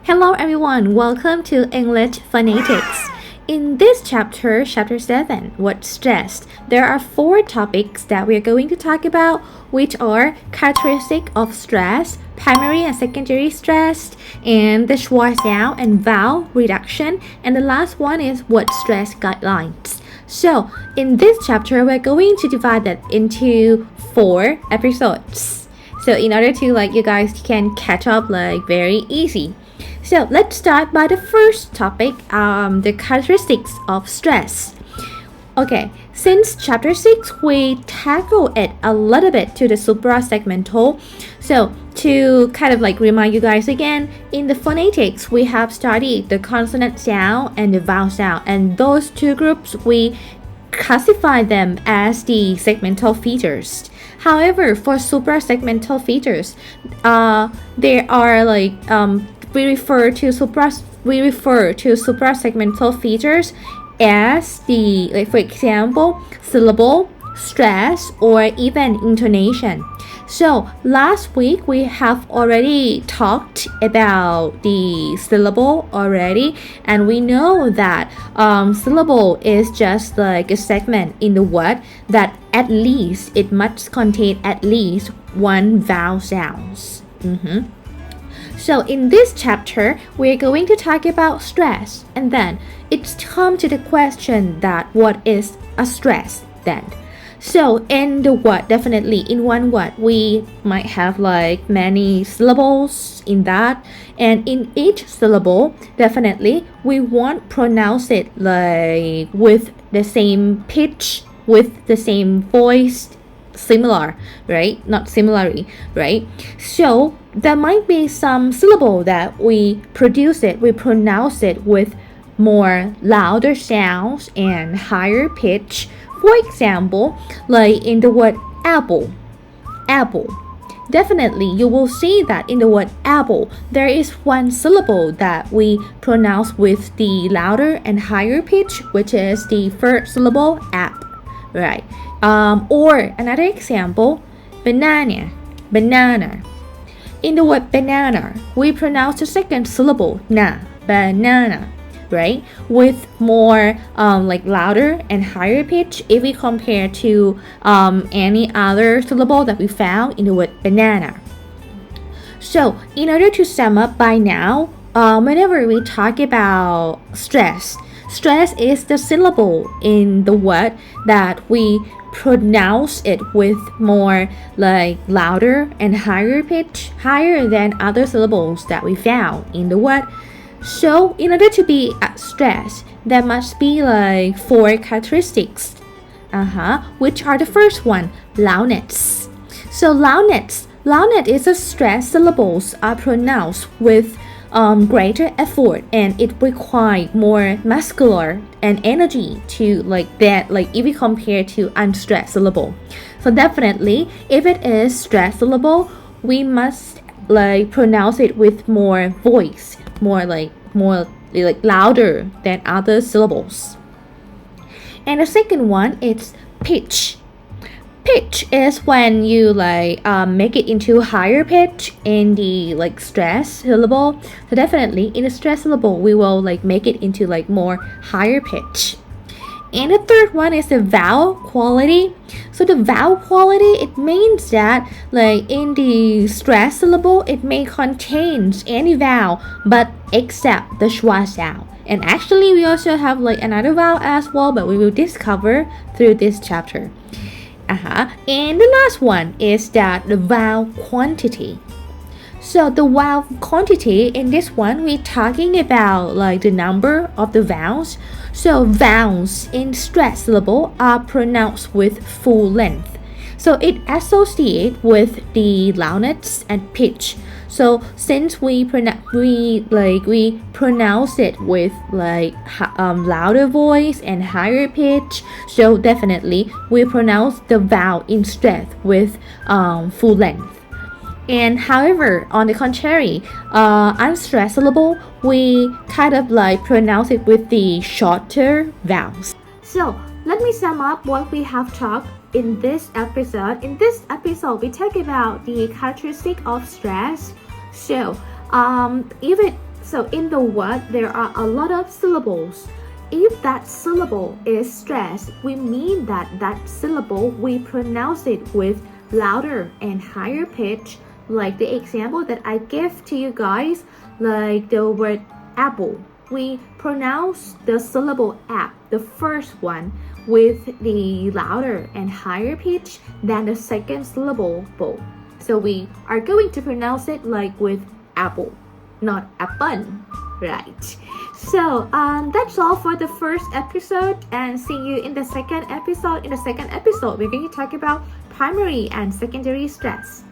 Hello everyone, welcome to English Phonetics. In this chapter 7, What's Stress? There are 4 topics that we are going to talk about, which are characteristics of stress, primary and secondary stress, and the Schwartz sound and vowel reduction, and the last one is what stress guidelines. So, in this chapter, we're going to divide that into 4 episodes. So, in order to you guys can catch up very easy. So let's start by the first topic, the characteristics of stress. Okay, since chapter 6, we tackle it a little bit to the suprasegmental. So to kind of remind you guys again, in the phonetics, we have studied the consonant sound and the vowel sound, and those 2 groups, we classify them as the segmental features. However, for suprasegmental features, there are we refer to suprasegmental features as the, for example, syllable, stress, or even intonation. So last week we have already talked about the syllable already, and we know that syllable is just like a segment in the word that at least it must contain at least 1 vowel sounds. So in this chapter, we're going to talk about stress, and then it's come to the question that what is a stress then? So in the word, definitely in one word, we might have many syllables in that, and in each syllable, definitely we won't pronounce it with the same pitch, with the same voice, similar, right? Not similarly, right? So there might be some syllable that we pronounce it with more louder sounds and higher pitch. For example, in the word apple. Definitely, you will see that in the word apple, there is 1 syllable that we pronounce with the louder and higher pitch, which is the first syllable, app, right? Or another example, banana. In the word banana, we pronounce the second syllable, na, banana, right? With more louder and higher pitch if we compare to any other syllable that we found in the word banana. So in order to sum up by now, whenever we talk about stress is the syllable in the word that we pronounce it with more louder and higher pitch, higher than other syllables that we found in the word. So in order to be at stress, there must be 4 characteristics, which are the first one, loudness. So loudness is a stress syllables are pronounced with greater effort, and it requires more muscular and energy to if we compare to unstressed syllable. So definitely, if it is stressed syllable, we must pronounce it with more voice, more louder than other syllables. And the second one is pitch. Pitch is when you make it into higher pitch in the stress syllable. So definitely in the stress syllable, we will make it into more higher pitch. And the third one is the vowel quality. So the vowel quality, it means that in the stress syllable, it may contain any vowel but except the schwa sound. And actually we also have another vowel as well, but we will discover through this chapter. And the last one is that the vowel quantity. So the vowel quantity in this one, we're talking about the number of the vowels. So vowels in stress syllable are pronounced with full length. So it associates with the loudness and pitch. So since we pronounce it with louder voice and higher pitch, so definitely we pronounce the vowel in stress with full length. And however, on the contrary, unstressed syllable, we kind of pronounce it with the shorter vowels. So let me sum up what we have talked in this episode. In this episode, we talk about the characteristic of stress. So, if it So in the word, there are a lot of syllables. If that syllable is stressed, we mean that that syllable we pronounce it with louder and higher pitch, like the example that I gave to you guys, like the word apple. We pronounce the syllable app, the first one, with the louder and higher pitch than the second syllable. So we are going to pronounce it like with apple, not apple, right? So that's all for the first episode, and see you in the second episode. In the second episode, we're going to talk about primary and secondary stress.